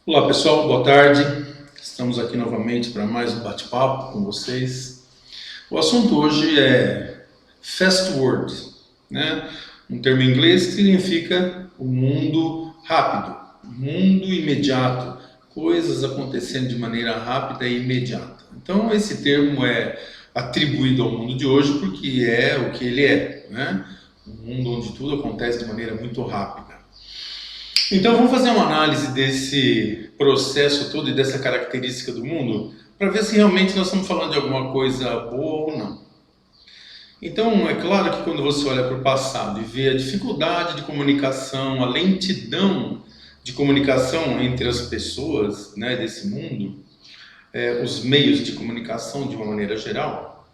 Olá pessoal, boa tarde. Estamos aqui novamente para mais um bate-papo com vocês. O assunto hoje é fast word, né? Um termo em inglês que significa o mundo rápido, mundo imediato, coisas acontecendo de maneira rápida e imediata. Então esse termo é atribuído ao mundo de hoje porque é o que ele é, né? Um mundo onde tudo acontece de maneira muito rápida. Então vamos fazer uma análise desse processo todo e dessa característica do mundo para ver se realmente nós estamos falando de alguma coisa boa ou não. Então é claro que quando você olha para o passado e vê a dificuldade de comunicação, a lentidão de comunicação entre as pessoas, né, desse mundo, os meios de comunicação de uma maneira geral,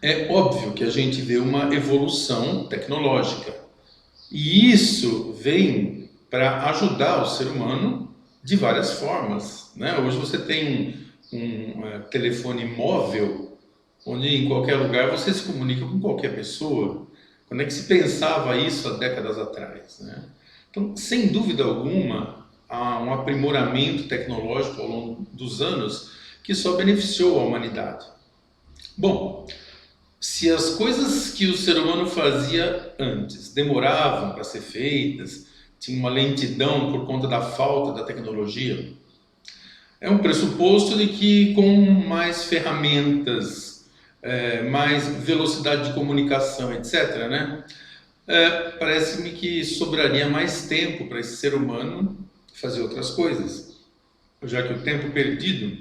é óbvio que a gente vê uma evolução tecnológica. E isso vem para ajudar o ser humano de várias formas, né? Hoje você tem um telefone móvel, onde em qualquer lugar você se comunica com qualquer pessoa. Quando é que se pensava isso há décadas atrás, né? Então, sem dúvida alguma, há um aprimoramento tecnológico ao longo dos anos que só beneficiou a humanidade. Bom, se as coisas que o ser humano fazia antes demoravam para ser feitas, tinha uma lentidão por conta da falta da tecnologia, é um pressuposto de que com mais ferramentas, mais velocidade de comunicação, etc., né, parece-me que sobraria mais tempo para esse ser humano fazer outras coisas, já que o tempo perdido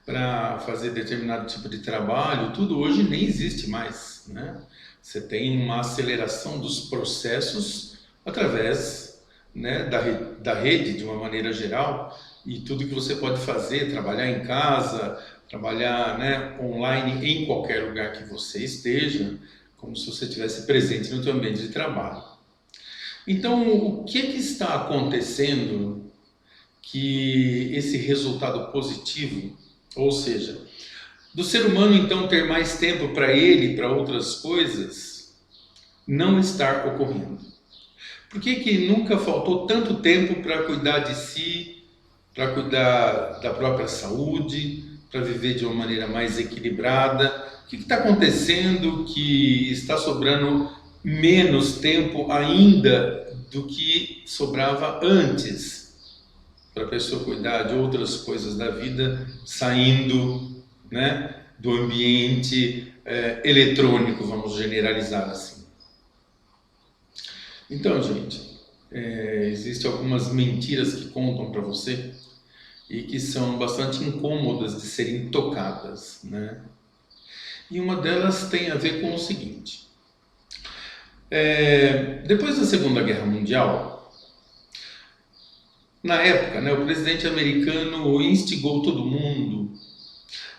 para fazer determinado tipo de trabalho, tudo hoje nem existe mais, né? Você tem uma aceleração dos processos através, né, da rede de uma maneira geral, e tudo que você pode fazer, trabalhar em casa, trabalhar, né, online em qualquer lugar que você esteja, como se você estivesse presente no seu ambiente de trabalho. Então, o que está acontecendo que esse resultado positivo, ou seja, do ser humano então ter mais tempo para ele e para outras coisas, não estar ocorrendo? Por que nunca faltou tanto tempo para cuidar de si, para cuidar da própria saúde, para viver de uma maneira mais equilibrada? O que está acontecendo que está sobrando menos tempo ainda do que sobrava antes para a pessoa cuidar de outras coisas da vida, saindo, né, do ambiente eletrônico, vamos generalizar assim? Então, gente, existem algumas mentiras que contam para você e que são bastante incômodas de serem tocadas, né? E uma delas tem a ver com o seguinte: depois da Segunda Guerra Mundial, na época, né, o presidente americano instigou todo mundo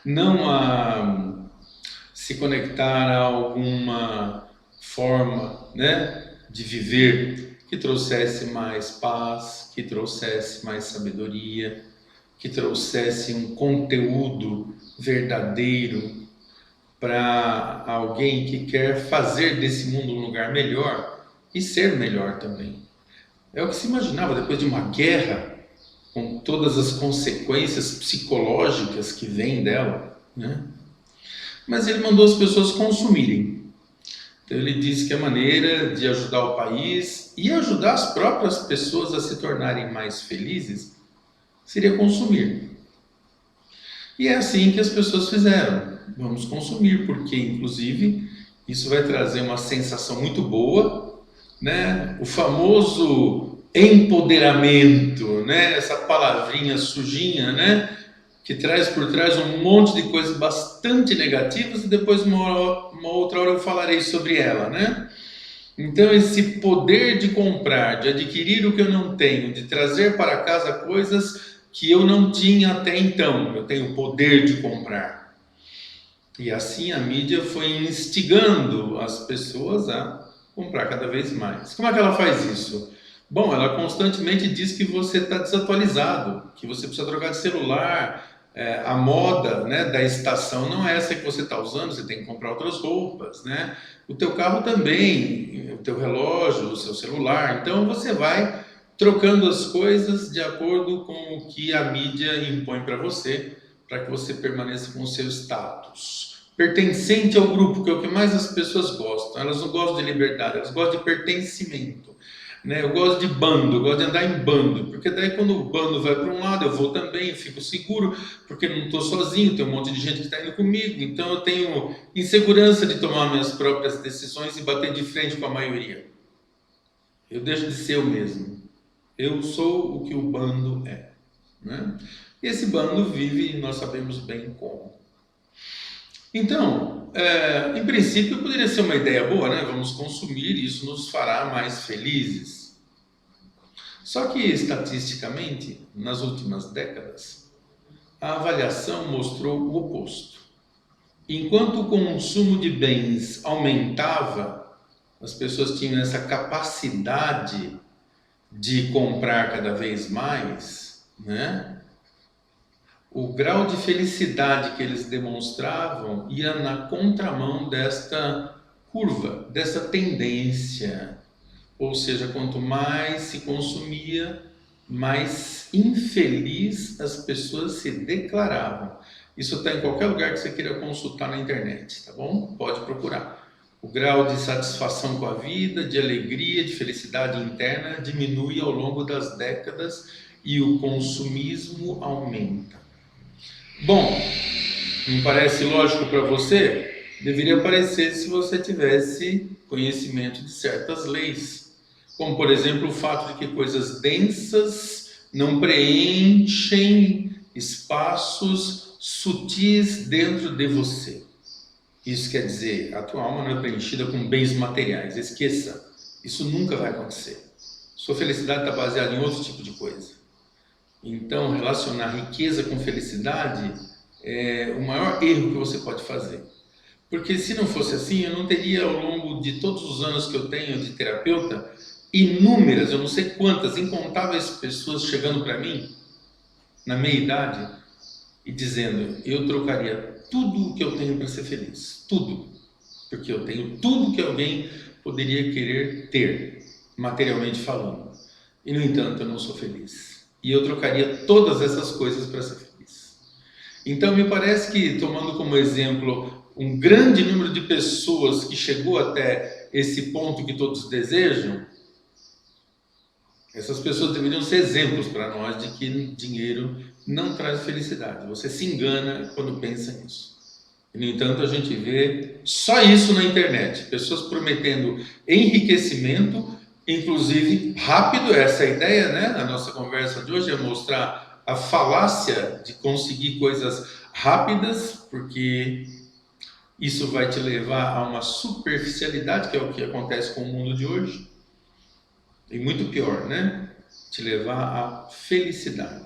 não a se conectar a alguma forma, né, de viver que trouxesse mais paz, que trouxesse mais sabedoria, que trouxesse um conteúdo verdadeiro para alguém que quer fazer desse mundo um lugar melhor e ser melhor também. É o que se imaginava depois de uma guerra, com todas as consequências psicológicas que vêm dela, né? Mas ele mandou as pessoas consumirem. Então ele disse que a maneira de ajudar o país e ajudar as próprias pessoas a se tornarem mais felizes seria consumir. E é assim que as pessoas fizeram. Vamos consumir, porque inclusive isso vai trazer uma sensação muito boa, né? O famoso empoderamento, né? Essa palavrinha sujinha, né, que traz por trás um monte de coisas bastante negativas, e depois uma outra hora eu falarei sobre ela, né? Então esse poder de comprar, de adquirir o que eu não tenho, de trazer para casa coisas que eu não tinha até então, eu tenho o poder de comprar. E assim a mídia foi instigando as pessoas a comprar cada vez mais. Como é que ela faz isso? Bom, ela constantemente diz que você está desatualizado, que você precisa trocar de celular, a moda, né, da estação não é essa que você está usando, você tem que comprar outras roupas, né? O teu carro também, o teu relógio, o seu celular. Então você vai trocando as coisas de acordo com o que a mídia impõe para que você permaneça com o seu status. Pertencente ao grupo, que é o que mais as pessoas gostam. Elas não gostam de liberdade, elas gostam de pertencimento. Né? Eu gosto de bando, eu gosto de andar em bando, porque daí quando o bando vai para um lado, eu vou também, eu fico seguro, porque não estou sozinho, tem um monte de gente que está indo comigo, então eu tenho insegurança de tomar minhas próprias decisões e bater de frente com a maioria. Eu deixo de ser eu mesmo. Eu sou o que o bando é. Né? E esse bando vive, nós sabemos bem como. Então, em princípio, poderia ser uma ideia boa, né? Vamos consumir, isso nos fará mais felizes. Só que, estatisticamente, nas últimas décadas, a avaliação mostrou o oposto. Enquanto o consumo de bens aumentava, as pessoas tinham essa capacidade de comprar cada vez mais, né? O grau de felicidade que eles demonstravam ia na contramão desta curva, dessa tendência. Ou seja, quanto mais se consumia, mais infeliz as pessoas se declaravam. Isso está em qualquer lugar que você queira consultar na internet, tá bom? Pode procurar. O grau de satisfação com a vida, de alegria, de felicidade interna diminui ao longo das décadas e o consumismo aumenta. Bom, não parece lógico para você? Deveria parecer se você tivesse conhecimento de certas leis, como por exemplo o fato de que coisas densas não preenchem espaços sutis dentro de você. Isso quer dizer, a tua alma não é preenchida com bens materiais, esqueça, isso nunca vai acontecer. Sua felicidade está baseada em outro tipo de coisa. Então, relacionar riqueza com felicidade é o maior erro que você pode fazer. Porque se não fosse assim, eu não teria, ao longo de todos os anos que eu tenho de terapeuta, inúmeras, eu não sei quantas, incontáveis pessoas chegando para mim, na meia idade, e dizendo, eu trocaria tudo o que eu tenho para ser feliz. Tudo. Porque eu tenho tudo que alguém poderia querer ter, materialmente falando. E, no entanto, eu não sou feliz. E eu trocaria todas essas coisas para ser feliz. Então, me parece que, tomando como exemplo um grande número de pessoas que chegou até esse ponto que todos desejam, essas pessoas deveriam ser exemplos para nós de que dinheiro não traz felicidade. Você se engana quando pensa nisso. E, no entanto, a gente vê só isso na internet. Pessoas prometendo enriquecimento, inclusive rápido. Essa ideia, né? A nossa conversa de hoje é mostrar a falácia de conseguir coisas rápidas, porque isso vai te levar a uma superficialidade, que é o que acontece com o mundo de hoje. E muito pior, né? Te levar à felicidade.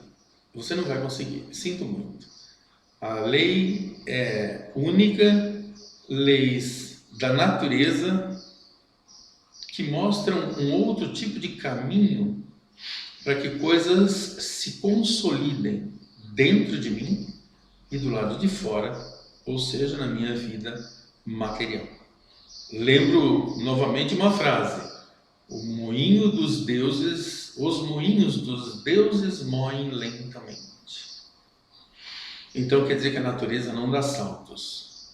Você não vai conseguir, sinto muito. A lei é única, leis da natureza que mostram um outro tipo de caminho para que coisas se consolidem dentro de mim e do lado de fora, ou seja, na minha vida material. Lembro novamente uma frase: o moinho dos deuses, os moinhos dos deuses moem lentamente. Então quer dizer que a natureza não dá saltos.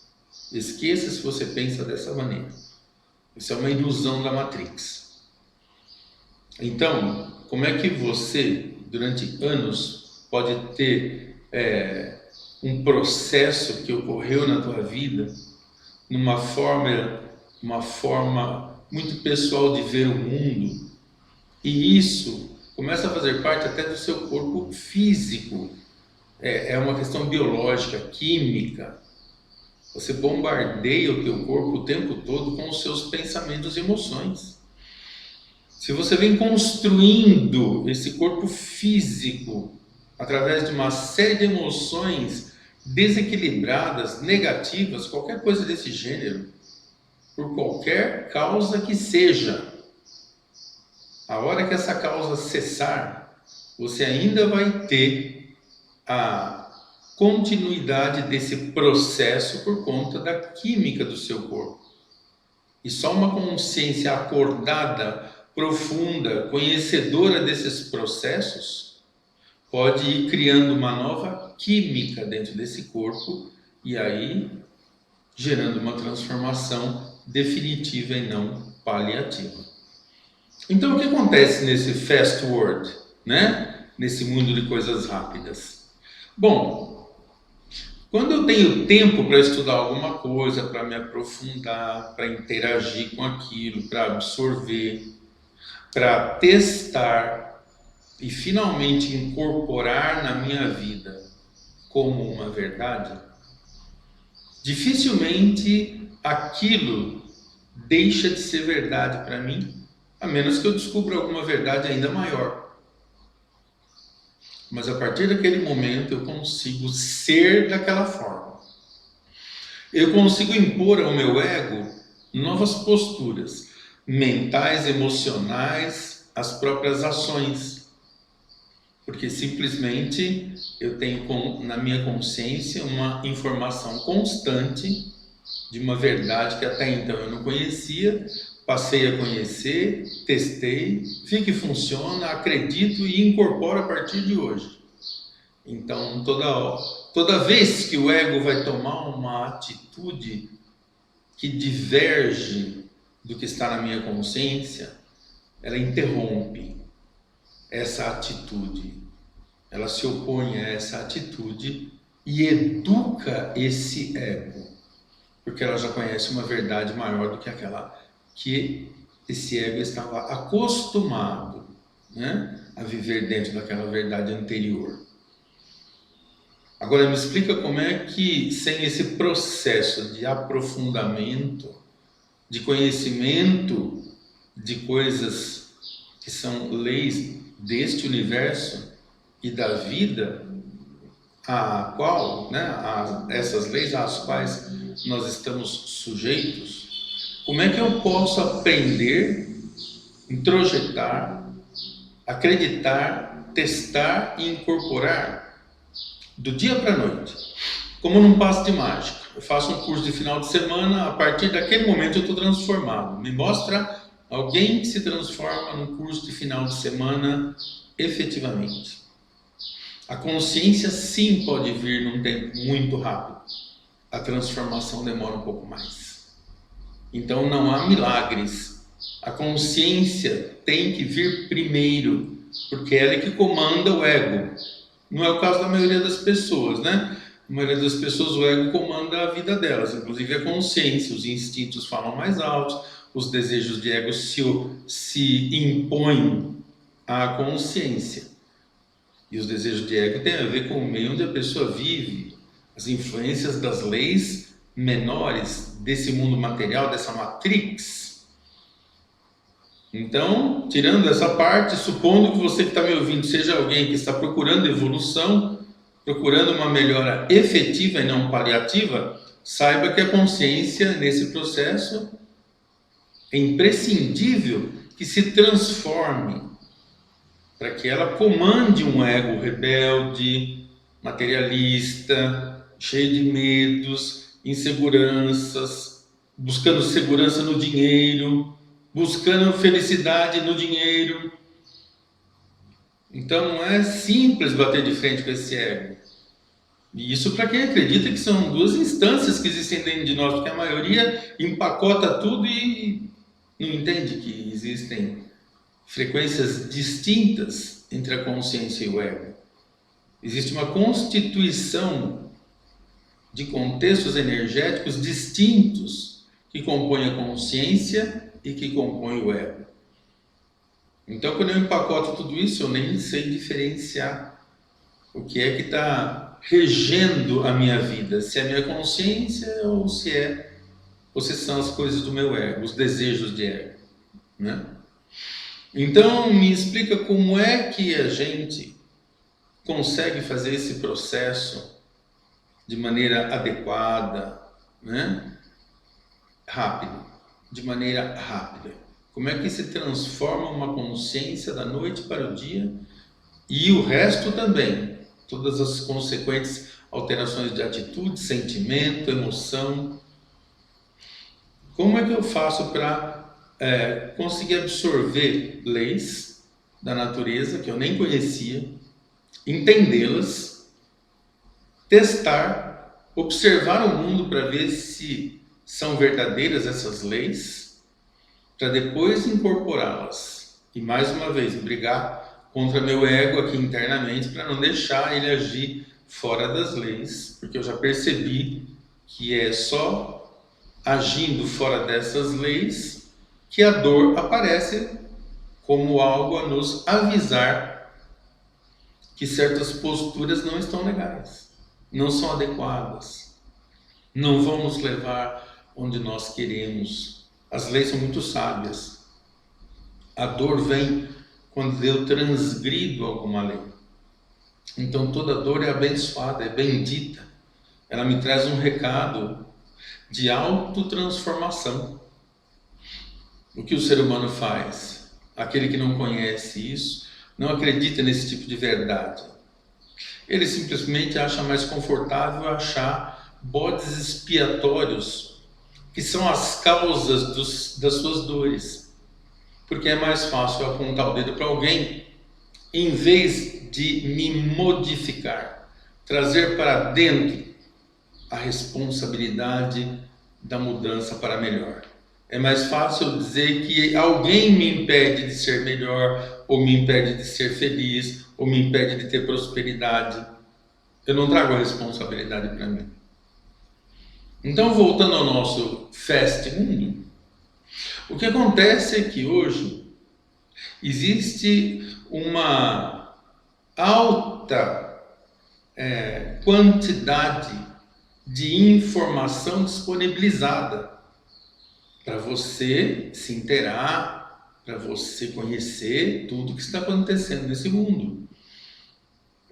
Esqueça se você pensa dessa maneira. Isso é uma ilusão da Matrix. Então, como é que você, durante anos, pode ter um processo que ocorreu na tua vida numa forma muito pessoal de ver o mundo, e isso começa a fazer parte até do seu corpo físico. É uma questão biológica, química. Você bombardeia o teu corpo o tempo todo com os seus pensamentos e emoções. Se você vem construindo esse corpo físico através de uma série de emoções desequilibradas, negativas, qualquer coisa desse gênero, por qualquer causa que seja, a hora que essa causa cessar, você ainda vai ter a continuidade desse processo por conta da química do seu corpo. E só uma consciência acordada profunda, conhecedora desses processos, pode ir criando uma nova química dentro desse corpo e aí gerando uma transformação definitiva e não paliativa. Então, o que acontece nesse fast world, né? Nesse mundo de coisas rápidas? Bom, quando eu tenho tempo para estudar alguma coisa, para me aprofundar, para interagir com aquilo, para absorver, para testar e finalmente incorporar na minha vida como uma verdade, dificilmente aquilo deixa de ser verdade para mim, a menos que eu descubra alguma verdade ainda maior. Mas a partir daquele momento eu consigo ser daquela forma. Eu consigo impor ao meu ego novas posturas mentais, emocionais, as próprias ações. Porque simplesmente eu tenho na minha consciência uma informação constante de uma verdade que até então eu não conhecia, passei a conhecer, testei, vi que funciona, acredito e incorporo a partir de hoje. Então, toda vez que o ego vai tomar uma atitude que diverge do que está na minha consciência, ela interrompe essa atitude. Ela se opõe a essa atitude e educa esse ego, porque ela já conhece uma verdade maior do que aquela que esse ego estava acostumado, né, a viver dentro daquela verdade anterior. Agora me explica como é que, sem esse processo de aprofundamento, de conhecimento de coisas que são leis deste universo e da vida, essas leis às quais nós estamos sujeitos, como é que eu posso aprender, introjetar, acreditar, testar e incorporar do dia para a noite, como num passe de mágica? Eu faço um curso de final de semana, a partir daquele momento eu estou transformado. Me mostra alguém que se transforma num curso de final de semana efetivamente. A consciência sim pode vir num tempo muito rápido. A transformação demora um pouco mais. Então não há milagres. A consciência tem que vir primeiro, porque ela é que comanda o ego. Não é o caso da maioria das pessoas, né? A maioria das pessoas, o ego comanda a vida delas, inclusive a consciência. Os instintos falam mais alto, os desejos de ego se impõem à consciência. E os desejos de ego têm a ver com o meio onde a pessoa vive, as influências das leis menores desse mundo material, dessa matrix. Então, tirando essa parte, supondo que você que está me ouvindo seja alguém que está procurando evolução, procurando uma melhora efetiva e não paliativa, saiba que a consciência, nesse processo, é imprescindível que se transforme para que ela comande um ego rebelde, materialista, cheio de medos, inseguranças, buscando segurança no dinheiro, buscando felicidade no dinheiro. Então não é simples bater de frente com esse ego. E isso para quem acredita que são duas instâncias que existem dentro de nós, porque a maioria empacota tudo e não entende que existem frequências distintas entre a consciência e o ego. Existe uma constituição de contextos energéticos distintos que compõem a consciência e que compõem o ego. Então, quando eu empacoto tudo isso, eu nem sei diferenciar o que é que está regendo a minha vida, se é a minha consciência ou se são as coisas do meu ego, os desejos de ego, né? Então, me explica como é que a gente consegue fazer esse processo de maneira adequada, né? De maneira rápida. Como é que se transforma uma consciência da noite para o dia e o resto também, todas as consequentes alterações de atitude, sentimento, emoção. Como é que eu faço para consegui absorver leis da natureza que eu nem conhecia, entendê-las, testar, observar o mundo para ver se são verdadeiras essas leis, para depois incorporá-las. E mais uma vez, brigar contra meu ego aqui internamente para não deixar ele agir fora das leis, porque eu já percebi que é só agindo fora dessas leis que a dor aparece como algo a nos avisar que certas posturas não estão legais, não são adequadas, não vão nos levar onde nós queremos. As leis são muito sábias. A dor vem quando eu transgrido alguma lei. Então toda dor é abençoada, é bendita. Ela me traz um recado de autotransformação. O que o ser humano faz? Aquele que não conhece isso, não acredita nesse tipo de verdade. Ele simplesmente acha mais confortável achar bodes expiatórios, que são as causas das suas dores. Porque é mais fácil apontar o dedo para alguém, em vez de me modificar, trazer para dentro a responsabilidade da mudança para melhor. É mais fácil dizer que alguém me impede de ser melhor, ou me impede de ser feliz, ou me impede de ter prosperidade. Eu não trago a responsabilidade para mim. Então, voltando ao nosso fast mundo, o que acontece é que hoje existe uma alta quantidade de informação disponibilizada para você se inteirar, para você conhecer tudo que está acontecendo nesse mundo.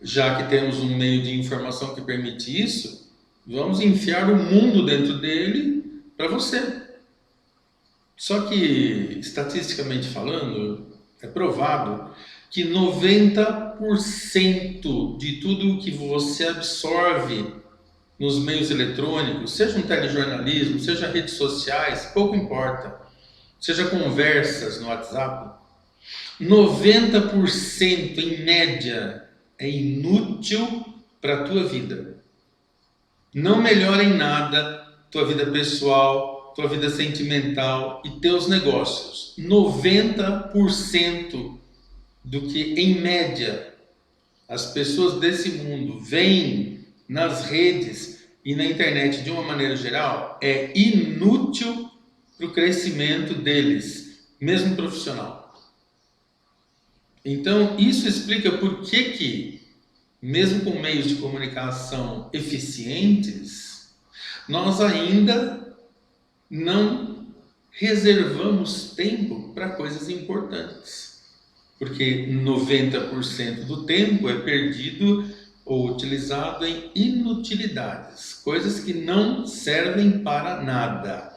Já que temos um meio de informação que permite isso, vamos enfiar o mundo dentro dele para você. Só que, estatisticamente falando, é provado que 90% de tudo que você absorve nos meios eletrônicos, seja um telejornalismo, seja redes sociais, pouco importa, seja conversas no WhatsApp, 90% em média é inútil para a tua vida. Não melhora em nada tua vida pessoal, tua vida sentimental e teus negócios. 90% do que, em média, as pessoas desse mundo veem nas redes e na internet de uma maneira geral é inútil para o crescimento deles, mesmo profissional. Então, isso explica por que, mesmo com meios de comunicação eficientes, nós ainda não reservamos tempo para coisas importantes. Porque 90% do tempo é perdido ou utilizado em inutilidades, coisas que não servem para nada.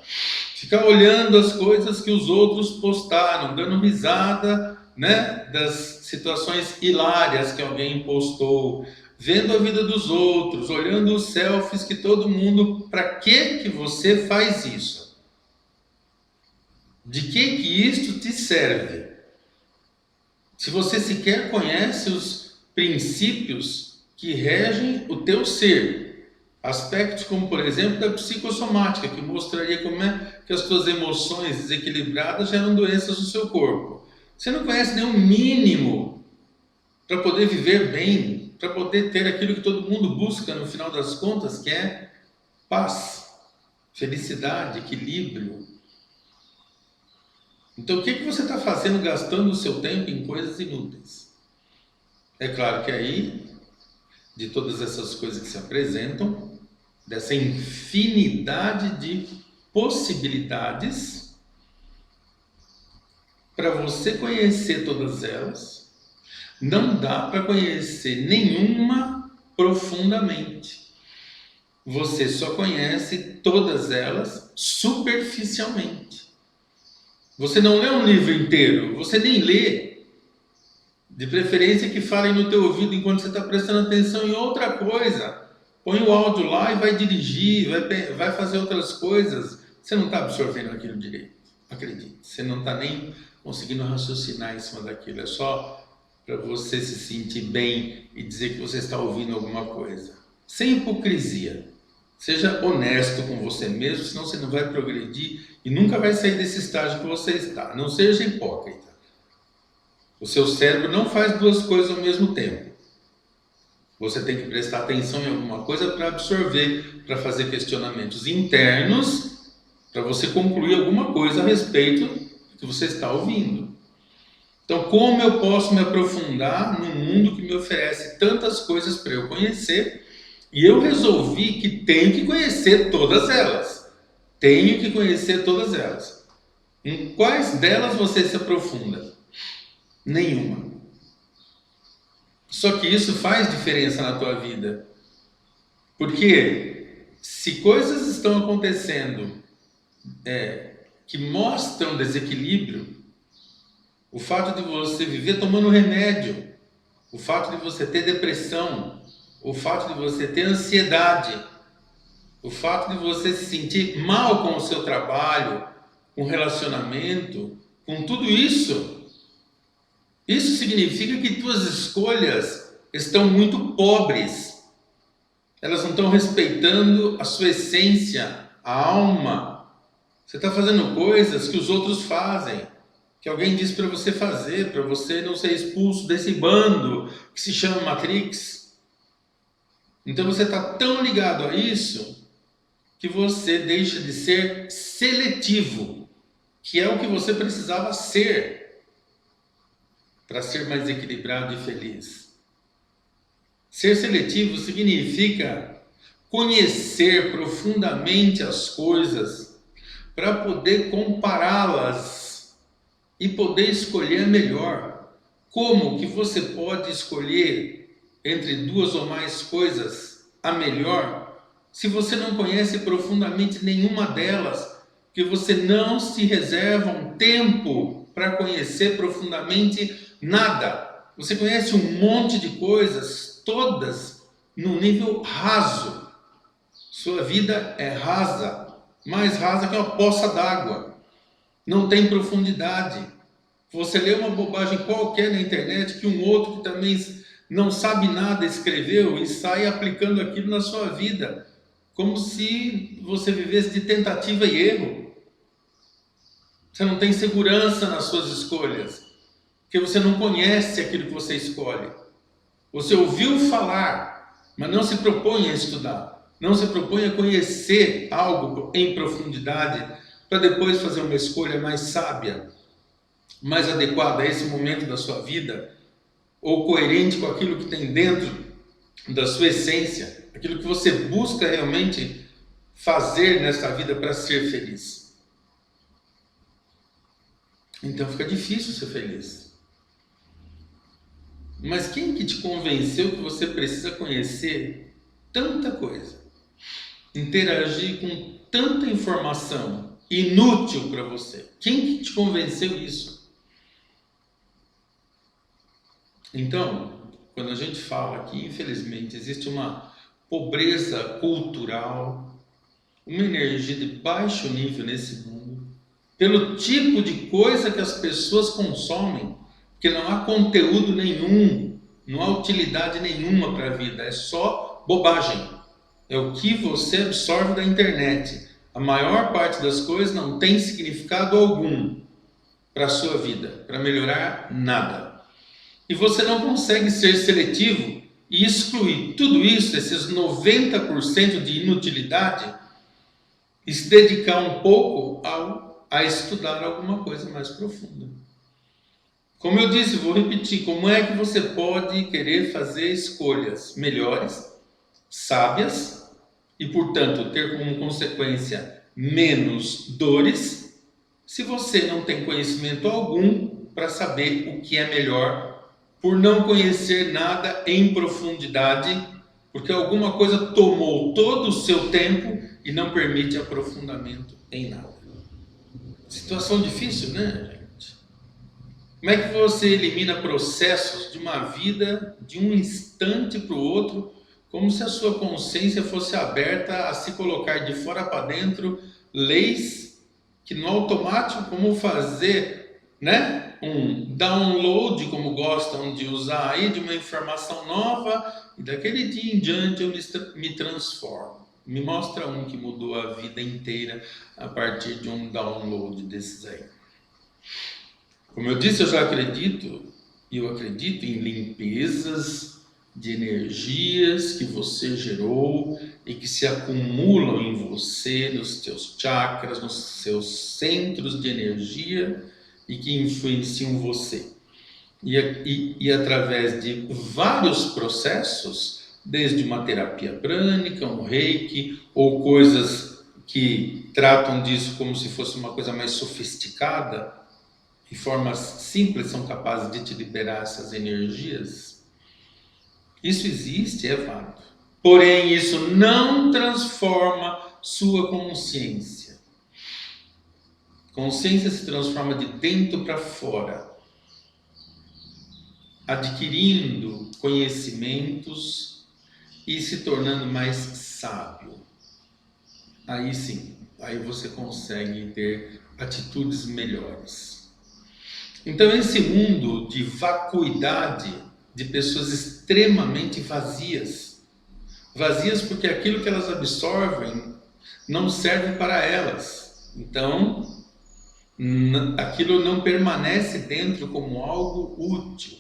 Ficar olhando as coisas que os outros postaram, dando risada, né, das situações hilárias que alguém postou, vendo a vida dos outros, olhando os selfies que todo mundo... Para que você faz isso? De que isto te serve? Se você sequer conhece os princípios que regem o teu ser, aspectos como, por exemplo, da psicossomática, que mostraria como é que as tuas emoções desequilibradas geram doenças no seu corpo. Você não conhece nem o mínimo para poder viver bem, para poder ter aquilo que todo mundo busca no final das contas, que é paz, felicidade, equilíbrio. Então, o que você está fazendo gastando o seu tempo em coisas inúteis? É claro que aí, de todas essas coisas que se apresentam, dessa infinidade de possibilidades, para você conhecer todas elas, não dá para conhecer nenhuma profundamente. Você só conhece todas elas superficialmente. Você não lê um livro inteiro, você nem lê. De preferência que falem no teu ouvido enquanto você está prestando atenção em outra coisa. Põe o áudio lá e vai dirigir, vai fazer outras coisas. Você não está absorvendo aquilo direito. acredite, você não está nem conseguindo raciocinar em cima daquilo, é só para você se sentir bem e dizer que você está ouvindo alguma coisa. Sem hipocrisia. Seja honesto com você mesmo, senão você não vai progredir e nunca vai sair desse estágio que você está. Não seja hipócrita. O seu cérebro não faz duas coisas ao mesmo tempo. Você tem que prestar atenção em alguma coisa para absorver, para fazer questionamentos internos, para você concluir alguma coisa a respeito do que você está ouvindo. Então, como eu posso me aprofundar no mundo que me oferece tantas coisas para eu conhecer? E eu resolvi que tenho que conhecer todas elas. Tenho que conhecer todas elas. Em quais delas você se aprofunda? Nenhuma. Só que isso faz diferença na tua vida. Porque se coisas estão acontecendo que mostram desequilíbrio, o fato de você viver tomando remédio, o fato de você ter depressão, o fato de você ter ansiedade, o fato de você se sentir mal com o seu trabalho, com o relacionamento, com tudo isso, isso significa que tuas escolhas estão muito pobres. Elas não estão respeitando a sua essência, a alma. Você está fazendo coisas que os outros fazem, que alguém diz para você fazer, para você não ser expulso desse bando que se chama Matrix. Então você está tão ligado a isso que você deixa de ser seletivo, que é o que você precisava ser para ser mais equilibrado e feliz. Ser seletivo significa conhecer profundamente as coisas para poder compará-las e poder escolher a melhor. Como que você pode escolher entre duas ou mais coisas a melhor se você não conhece profundamente nenhuma delas? Que você não se reserva um tempo para conhecer profundamente nada. Você conhece um monte de coisas, todas no nível raso. Sua vida é rasa, mais rasa que uma poça d'água. Não tem profundidade. Você lê uma bobagem qualquer na internet que um outro que também não sabe nada escreveu e sai aplicando aquilo na sua vida, como se você vivesse de tentativa e erro. Você não tem segurança nas suas escolhas, porque você não conhece aquilo que você escolhe. Você ouviu falar, mas não se propõe a estudar, não se propõe a conhecer algo em profundidade, para depois fazer uma escolha mais sábia, mais adequada a esse momento da sua vida, ou coerente com aquilo que tem dentro da sua essência, aquilo que você busca realmente fazer nesta vida para ser feliz. Então fica difícil ser feliz. Mas quem que te convenceu que você precisa conhecer tanta coisa, interagir com tanta informação inútil para você? Quem que te convenceu isso? Então, quando a gente fala que, infelizmente, existe uma pobreza cultural, uma energia de baixo nível nesse mundo, pelo tipo de coisa que as pessoas consomem, que não há conteúdo nenhum, não há utilidade nenhuma para a vida, é só bobagem. É o que você absorve da internet. A maior parte das coisas não tem significado algum para a sua vida, para melhorar nada. E você não consegue ser seletivo e excluir tudo isso, esses 90% de inutilidade, e se dedicar um pouco a estudar alguma coisa mais profunda. Como eu disse, vou repetir, como é que você pode querer fazer escolhas melhores, sábias, e portanto ter como consequência menos dores, se você não tem conhecimento algum para saber o que é melhor, por não conhecer nada em profundidade, porque alguma coisa tomou todo o seu tempo e não permite aprofundamento em nada. Situação difícil, né, gente? Como é que você elimina processos de uma vida de um instante para o outro, como se a sua consciência fosse aberta a se colocar de fora para dentro leis que no automático, como fazer, né, um download, como gostam de usar aí, de uma informação nova, e daquele dia em diante eu me transformo. Me mostra um que mudou a vida inteira a partir de um download desses aí. Como eu disse, eu acredito em limpezas de energias que você gerou e que se acumulam em você, nos teus chakras, nos seus centros de energia e que influenciam você. E através de vários processos, desde uma terapia prânica, um reiki, ou coisas que tratam disso como se fosse uma coisa mais sofisticada, e formas simples são capazes de te liberar essas energias. Isso existe, é válido. Porém, isso não transforma sua consciência. Consciência se transforma de dentro para fora, adquirindo conhecimentos e se tornando mais sábio. Aí sim, aí você consegue ter atitudes melhores. Então, esse mundo de vacuidade, de pessoas extremamente vazias porque aquilo que elas absorvem não serve para elas. Então, aquilo não permanece dentro como algo útil.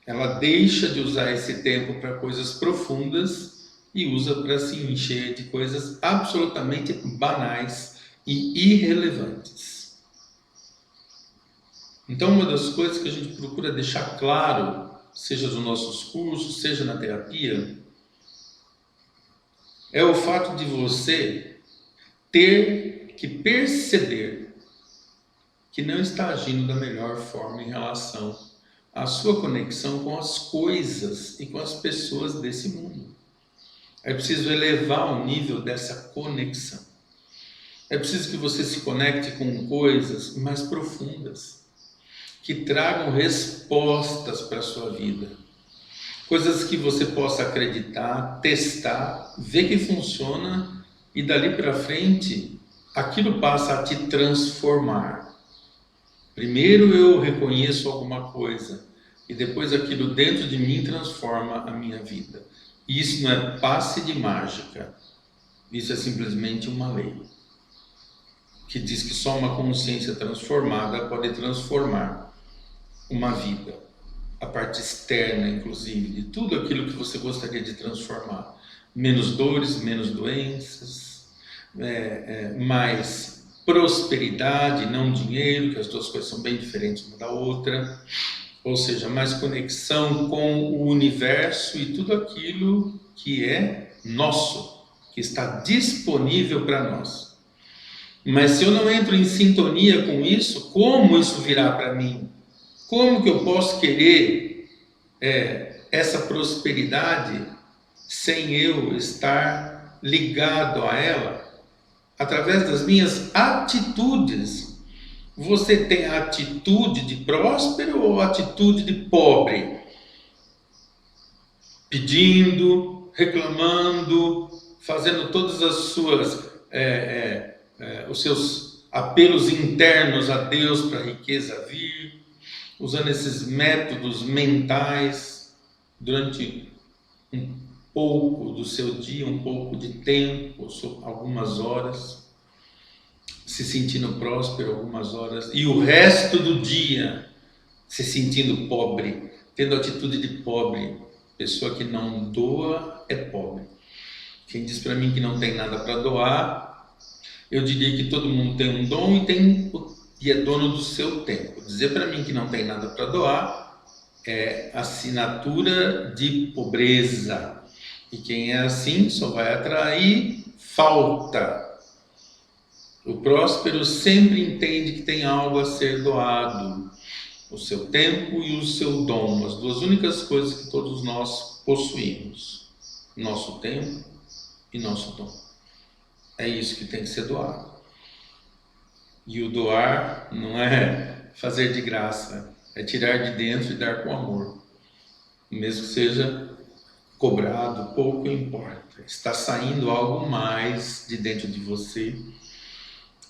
Ela deixa de usar esse tempo para coisas profundas e usa para se encher de coisas absolutamente banais e irrelevantes. Então, uma das coisas que a gente procura deixar claro, seja nos nossos cursos, seja na terapia, é o fato de você ter que perceber que não está agindo da melhor forma em relação à sua conexão com as coisas e com as pessoas desse mundo. É preciso elevar o nível dessa conexão. É preciso que você se conecte com coisas mais profundas, que tragam respostas para a sua vida. Coisas que você possa acreditar, testar, ver que funciona e dali para frente aquilo passa a te transformar. Primeiro eu reconheço alguma coisa e depois aquilo dentro de mim transforma a minha vida. E isso não é passe de mágica, isso é simplesmente uma lei que diz que só uma consciência transformada pode transformar uma vida, a parte externa, inclusive, de tudo aquilo que você gostaria de transformar. Menos dores, menos doenças, mais prosperidade, não dinheiro, que as duas coisas são bem diferentes uma da outra. Ou seja, mais conexão com o universo e tudo aquilo que é nosso, que está disponível para nós. Mas se eu não entro em sintonia com isso, como isso virá para mim? Como que eu posso querer essa prosperidade sem eu estar ligado a ela? Através das minhas atitudes. Você tem a atitude de próspero ou a atitude de pobre? Pedindo, reclamando, fazendo todas as suas os seus apelos internos a Deus para a riqueza vir, usando esses métodos mentais durante um pouco do seu dia, um pouco de tempo, algumas horas, se sentindo próspero algumas horas, e o resto do dia se sentindo pobre, tendo atitude de pobre. Pessoa que não doa é pobre. Quem diz para mim que não tem nada para doar, eu diria que todo mundo tem um dom e é dono do seu tempo. Dizer para mim que não tem nada para doar é assinatura de pobreza. E quem é assim só vai atrair falta. O próspero sempre entende que tem algo a ser doado. O seu tempo e o seu dom, as duas únicas coisas que todos nós possuímos. Nosso tempo e nosso dom. É isso que tem que ser doado. E o doar não é fazer de graça, é tirar de dentro e dar com amor. Mesmo que seja cobrado, pouco importa. Está saindo algo mais de dentro de você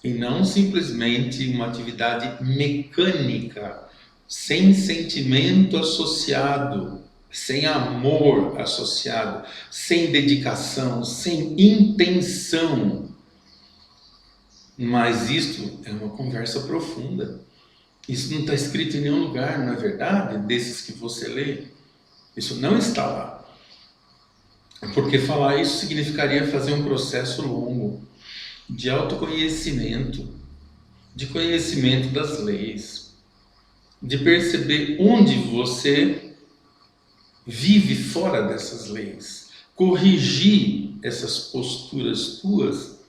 e não simplesmente uma atividade mecânica, sem sentimento associado, sem amor associado, sem dedicação, sem intenção. Mas isto é uma conversa profunda. Isso não está escrito em nenhum lugar, não é verdade? Desses que você lê. Isso não está lá. Porque falar isso significaria fazer um processo longo de autoconhecimento, de conhecimento das leis, de perceber onde você vive fora dessas leis, corrigir essas posturas tuas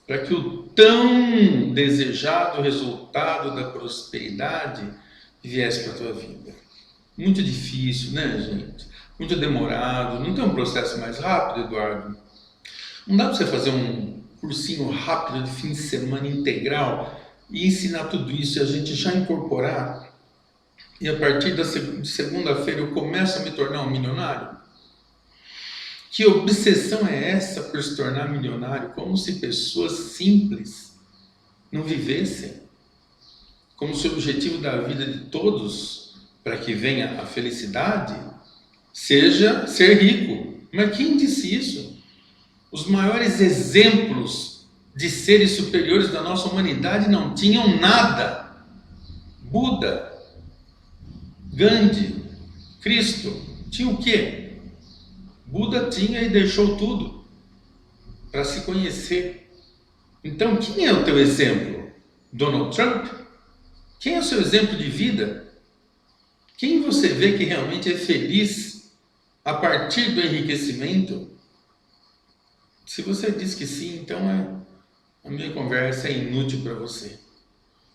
para que o tão desejado resultado da prosperidade viesse para a tua vida. Muito difícil, né, gente? Muito demorado. Não tem um processo mais rápido, Eduardo? Não dá para você fazer um cursinho rápido de fim de semana integral e ensinar tudo isso e a gente já incorporar? E a partir de segunda-feira eu começo a me tornar um milionário? Que obsessão é essa por se tornar milionário? Como se pessoas simples não vivessem. Como se o objetivo da vida de todos, para que venha a felicidade, seja ser rico. Mas quem disse isso? Os maiores exemplos de seres superiores da nossa humanidade não tinham nada. Buda, Gandhi, Cristo, tinha o quê? Buda tinha e deixou tudo para se conhecer. Então, quem é o teu exemplo? Donald Trump? Quem é o seu exemplo de vida? Quem você vê que realmente é feliz a partir do enriquecimento? Se você diz que sim, então a minha conversa é inútil para você.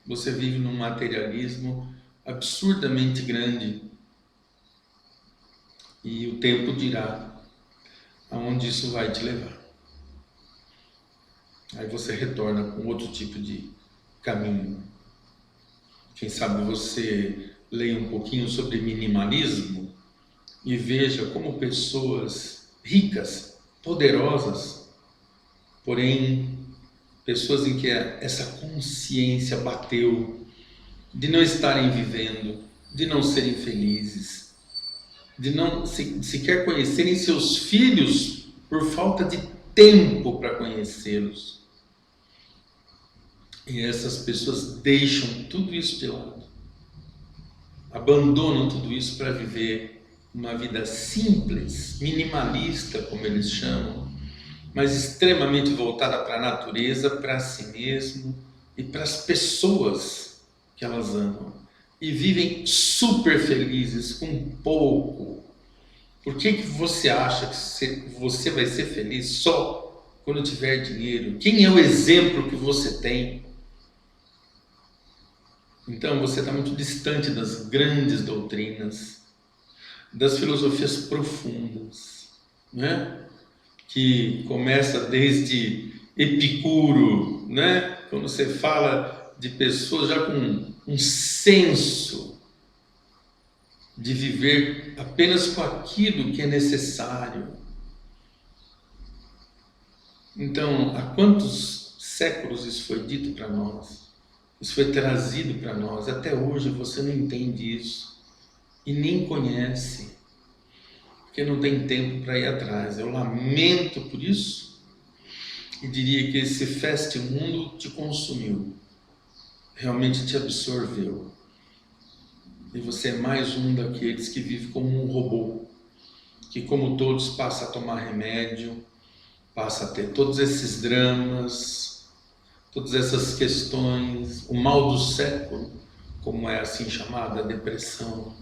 Você vive num materialismo absurdamente grande. E o tempo dirá aonde isso vai te levar. Aí você retorna com outro tipo de caminho. Quem sabe você leia um pouquinho sobre minimalismo e veja como pessoas ricas, poderosas, porém pessoas em que essa consciência bateu de não estarem vivendo, de não serem felizes, de não sequer conhecerem seus filhos por falta de tempo para conhecê-los. E essas pessoas deixam tudo isso de lado, abandonam tudo isso para viver uma vida simples, minimalista, como eles chamam, mas extremamente voltada para a natureza, para si mesmo e para as pessoas que elas amam. E vivem super felizes com pouco. Por que você acha que você vai ser feliz só quando tiver dinheiro? Quem é o exemplo que você tem? Então você está muito distante das grandes doutrinas, das filosofias profundas, né? Que começa desde Epicuro, né? Quando você fala de pessoas já com um senso de viver apenas com aquilo que é necessário. Então, há quantos séculos isso foi dito para nós? Isso foi trazido para nós. Até hoje você não entende isso e nem conhece, porque não tem tempo para ir atrás. Eu lamento por isso e diria que esse fast mundo te consumiu, realmente te absorveu. E você é mais um daqueles que vive como um robô, que como todos passa a tomar remédio, passa a ter todos esses dramas, todas essas questões, o mal do século, como é assim chamada, a depressão,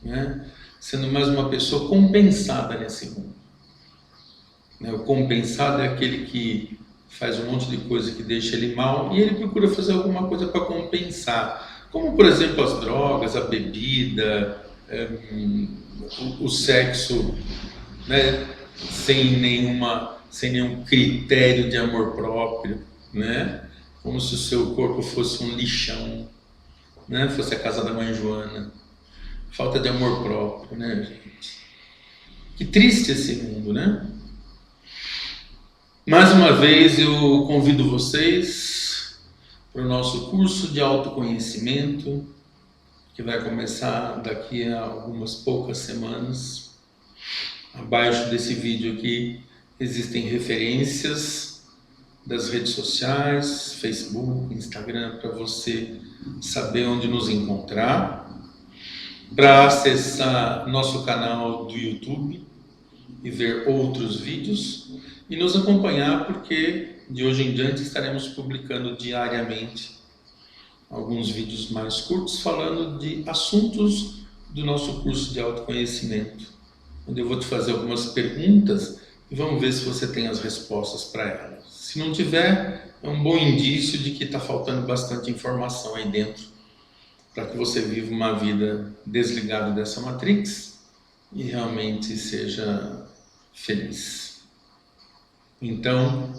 né? Sendo mais uma pessoa compensada nesse mundo. O compensado é aquele que faz um monte de coisa que deixa ele mal e ele procura fazer alguma coisa para compensar. Como, por exemplo, as drogas, a bebida, o sexo, né? sem nenhum critério de amor próprio, né? Como se o seu corpo fosse um lixão, né? Fosse a casa da mãe Joana. Falta de amor próprio, né, gente? Que triste esse mundo, né? Mais uma vez eu convido vocês para o nosso curso de autoconhecimento, que vai começar daqui a algumas poucas semanas. Abaixo desse vídeo aqui existem referências das redes sociais, Facebook, Instagram, para você saber onde nos encontrar, para acessar nosso canal do YouTube e ver outros vídeos e nos acompanhar, porque de hoje em diante estaremos publicando diariamente alguns vídeos mais curtos falando de assuntos do nosso curso de autoconhecimento, onde eu vou te fazer algumas perguntas e vamos ver se você tem as respostas para elas. Se não tiver, é um bom indício de que está faltando bastante informação aí dentro para que você viva uma vida desligada dessa matrix e realmente seja feliz. Então,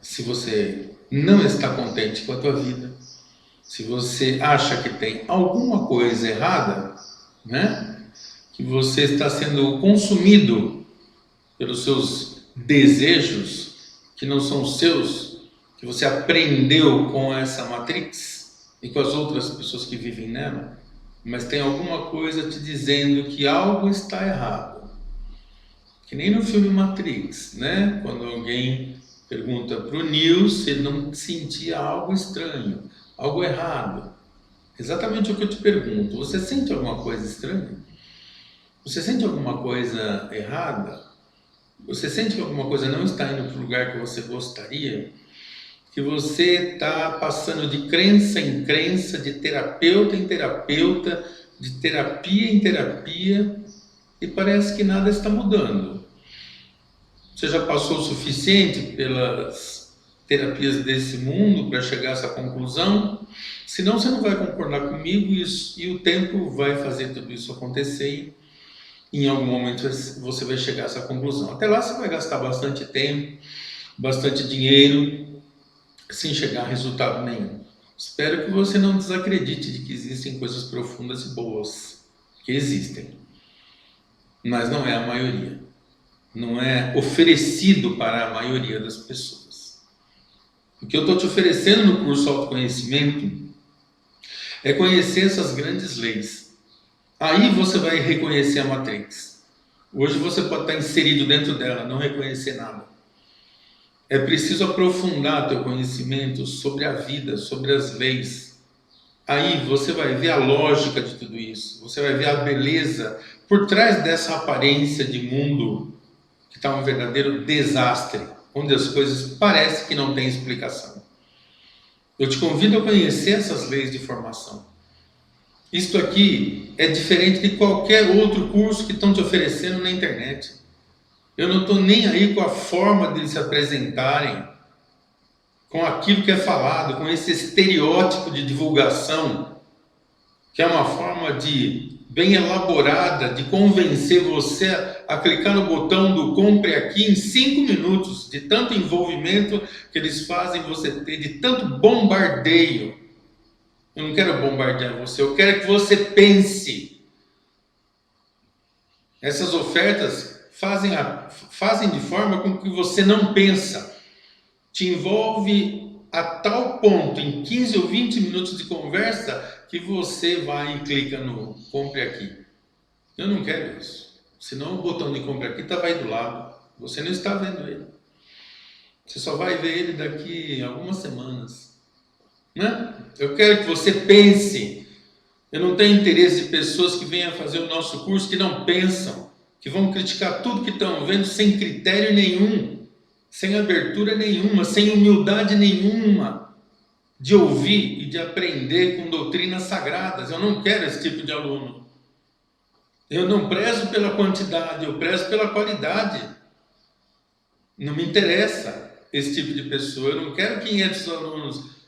se você não está contente com a tua vida, se você acha que tem alguma coisa errada, né? Que você está sendo consumido pelos seus desejos, que não são seus, que você aprendeu com essa matrix e com as outras pessoas que vivem nela, mas tem alguma coisa te dizendo que algo está errado. Que nem no filme Matrix, né? Quando alguém pergunta para o Neo se ele não sentia algo estranho, algo errado. Exatamente o que eu te pergunto. Você sente alguma coisa estranha? Você sente alguma coisa errada? Você sente que alguma coisa não está indo para o lugar que você gostaria? Que você está passando de crença em crença, de terapeuta em terapeuta, de terapia em terapia, e parece que nada está mudando. Você já passou o suficiente pelas terapias desse mundo para chegar a essa conclusão? Senão você não vai concordar comigo e o tempo vai fazer tudo isso acontecer e em algum momento você vai chegar a essa conclusão. Até lá você vai gastar bastante tempo, bastante dinheiro, sem chegar a resultado nenhum. Espero que você não desacredite de que existem coisas profundas e boas, que existem, mas não é a maioria. Não é oferecido para a maioria das pessoas. O que eu estou te oferecendo no curso Autoconhecimento é conhecer essas grandes leis. Aí você vai reconhecer a Matrix. Hoje você pode estar inserido dentro dela, não reconhecer nada. É preciso aprofundar teu conhecimento sobre a vida, sobre as leis. Aí você vai ver a lógica de tudo isso. Você vai ver a beleza por trás dessa aparência de mundo que está um verdadeiro desastre, onde as coisas parecem que não têm explicação. Eu te convido a conhecer essas leis de formação. Isto aqui é diferente de qualquer outro curso que estão te oferecendo na internet. Eu não estou nem aí com a forma de se apresentarem, com aquilo que é falado, com esse estereótipo de divulgação, que é uma forma bem elaborada de convencer você a clicar no botão do compre aqui em 5 minutos, de tanto envolvimento que eles fazem você ter, de tanto bombardeio. Eu não quero bombardear você, eu quero que você pense. Essas ofertas fazem de forma com que você não pensa. Te envolve a tal ponto, em 15 ou 20 minutos de conversa, que você vai e clica no compre aqui. Eu não quero isso. Senão o botão de compre aqui estava aí do lado. Você não está vendo ele. Você só vai ver ele daqui a algumas semanas. Né? Eu quero que você pense. Eu não tenho interesse de pessoas que venham fazer o nosso curso que não pensam, que vão criticar tudo que estão vendo sem critério nenhum, sem abertura nenhuma, sem humildade nenhuma, de ouvir e de aprender com doutrinas sagradas. Eu não quero esse tipo de aluno. Eu não prezo pela quantidade, eu prezo pela qualidade. Não me interessa esse tipo de pessoa. Eu não quero 500 alunos.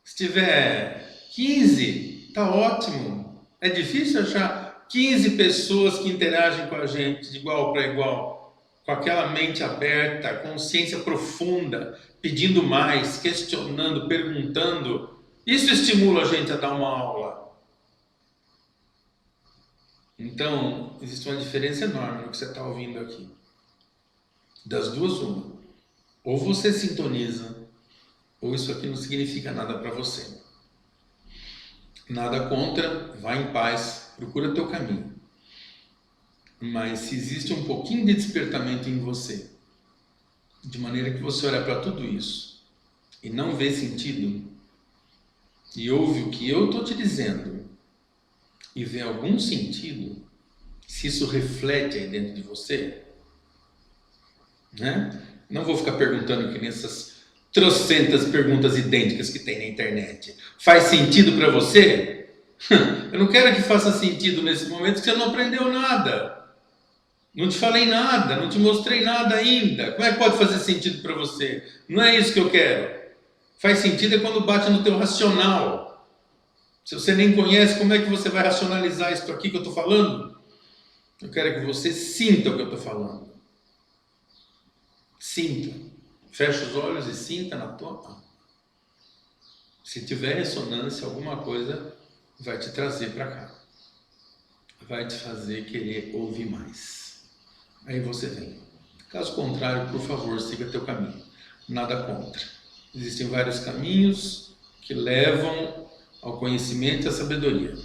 Se tiver 15, está ótimo. É difícil achar 15 pessoas que interagem com a gente de igual para igual, com aquela mente aberta, consciência profunda, pedindo mais, questionando, perguntando. Isso estimula a gente a dar uma aula. Então, existe uma diferença enorme no que você está ouvindo aqui. Das duas, uma. Ou você sintoniza ou isso aqui não significa nada para você. Nada contra, vá em paz, procura teu caminho. Mas se existe um pouquinho de despertamento em você, de maneira que você olha para tudo isso e não vê sentido, e ouve o que eu estou te dizendo, e vê algum sentido, se isso reflete aí dentro de você, né? Não vou ficar perguntando que nem essas trocentas perguntas idênticas que tem na internet. Faz sentido para você? Eu não quero que faça sentido nesse momento, que você não aprendeu nada. Não te falei nada, não te mostrei nada ainda. Como é que pode fazer sentido para você? Não é isso que eu quero. Faz sentido é quando bate no teu racional. Se você nem conhece, como é que você vai racionalizar isso aqui que eu estou falando? Eu quero que você sinta o que eu estou falando. Sinta. Fecha os olhos e sinta na tua alma. Se tiver ressonância, alguma coisa vai te trazer para cá. Vai te fazer querer ouvir mais. Aí você vem. Caso contrário, por favor, siga teu caminho. Nada contra. Existem vários caminhos que levam ao conhecimento e à sabedoria.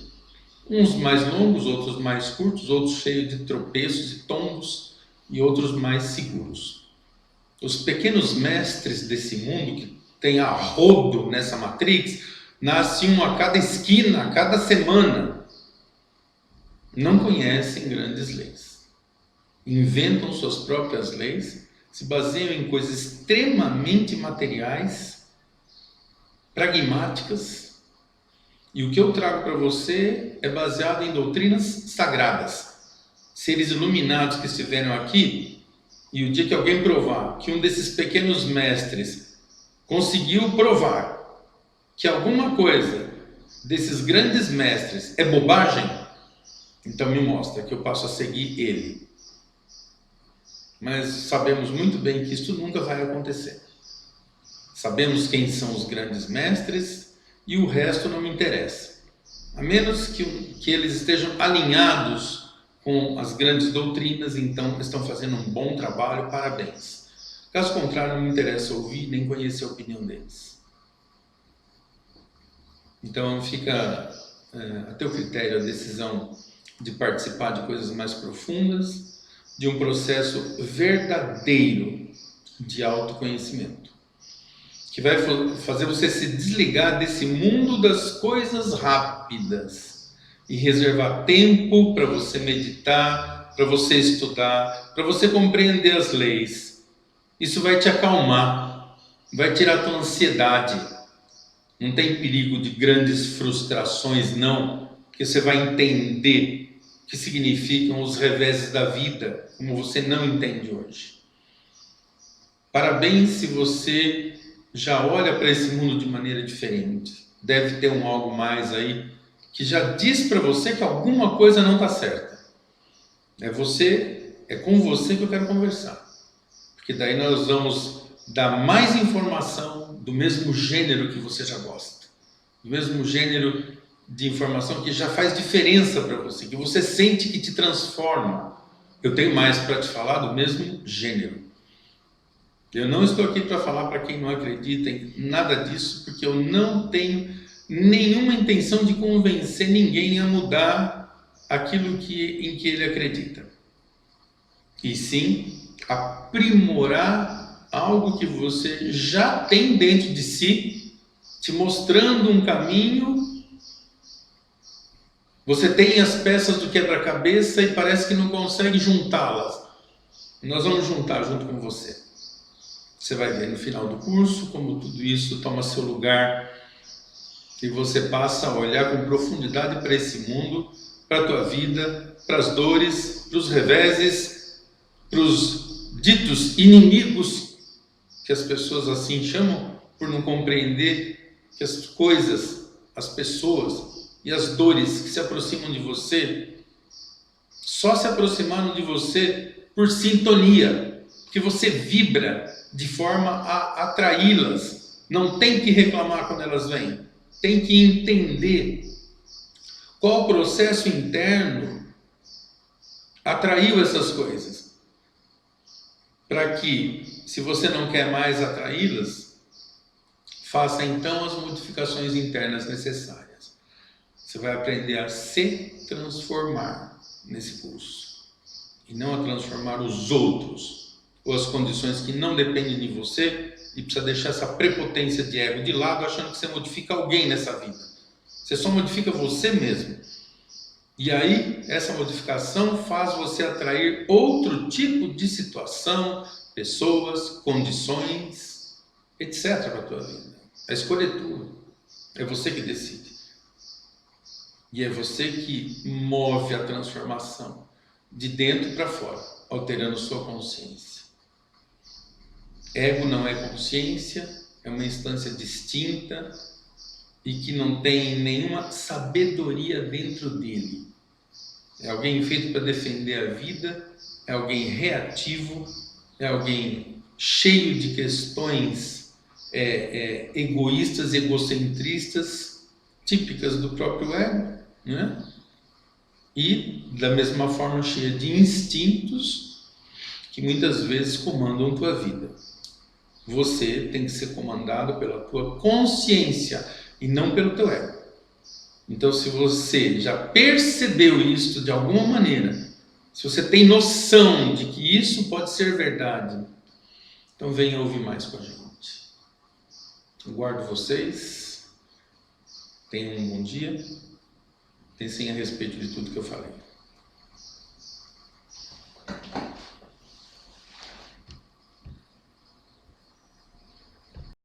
Uns mais longos, outros mais curtos, outros cheios de tropeços e tombos e outros mais seguros. Os pequenos mestres desse mundo, que tem a rodo nessa matrix, nascem um a cada esquina, a cada semana. Não conhecem grandes leis. Inventam suas próprias leis, se baseiam em coisas extremamente materiais, pragmáticas, e o que eu trago para você é baseado em doutrinas sagradas. Seres iluminados que estiveram aqui, e o dia que alguém provar que um desses pequenos mestres conseguiu provar que alguma coisa desses grandes mestres é bobagem, então me mostra que eu passo a seguir ele. Mas sabemos muito bem que isso nunca vai acontecer. Sabemos quem são os grandes mestres e o resto não me interessa. A menos que eles estejam alinhados com as grandes doutrinas, então estão fazendo um bom trabalho, parabéns. Caso contrário, não me interessa ouvir nem conhecer a opinião deles. Então fica a teu critério a decisão de participar de coisas mais profundas, de um processo verdadeiro de autoconhecimento, que vai fazer você se desligar desse mundo das coisas rápidas e reservar tempo para você meditar, para você estudar, para você compreender as leis. Isso vai te acalmar, vai tirar a tua ansiedade. Não tem perigo de grandes frustrações, não, porque você vai entender o que significam os reveses da vida, como você não entende hoje. Parabéns se você já olha para esse mundo de maneira diferente. Deve ter um algo mais aí que já diz para você que alguma coisa não está certa. É com você que eu quero conversar. Porque daí nós vamos dar mais informação do mesmo gênero que você já gosta. Do mesmo gênero de informação que já faz diferença para você, que você sente que te transforma. Eu tenho mais para te falar do mesmo gênero. Eu não estou aqui para falar para quem não acredita em nada disso, porque eu não tenho nenhuma intenção de convencer ninguém a mudar aquilo em que ele acredita. E sim, aprimorar algo que você já tem dentro de si, te mostrando um caminho. Você tem as peças do quebra-cabeça e parece que não consegue juntá-las. Nós vamos juntar junto com você. Você vai ver no final do curso como tudo isso toma seu lugar e você passa a olhar com profundidade para esse mundo, para a tua vida, para as dores, para os reveses, para os ditos inimigos, que as pessoas assim chamam, por não compreender que as coisas, as pessoas e as dores que se aproximam de você, só se aproximaram de você por sintonia, porque você vibra de forma a atraí-las. Não tem que reclamar quando elas vêm. Tem que entender qual processo interno atraiu essas coisas. Para que, se você não quer mais atraí-las, Faça então as modificações internas necessárias. Você vai aprender a se transformar nesse curso e não a transformar os outros ou as condições que não dependem de você, e precisa deixar essa prepotência de ego de lado, achando que você modifica alguém nessa vida. Você só modifica você mesmo. E aí, essa modificação faz você atrair outro tipo de situação, pessoas, condições, etc. para a tua vida. A escolha é tua. É você que decide. E é você que move a transformação de dentro para fora, alterando sua consciência. Ego não é consciência, é uma instância distinta e que não tem nenhuma sabedoria dentro dele. É alguém feito para defender a vida, é alguém reativo, é alguém cheio de questões egoístas, egocentristas, típicas do próprio ego, né? E da mesma forma cheia de instintos que muitas vezes comandam tua vida. Você tem que ser comandado pela tua consciência e não pelo teu ego. Então, se você já percebeu isso de alguma maneira, se você tem noção de que isso pode ser verdade, então venha ouvir mais com a gente. Eu guardo vocês. Tenham um bom dia. Pensem a respeito de tudo que eu falei.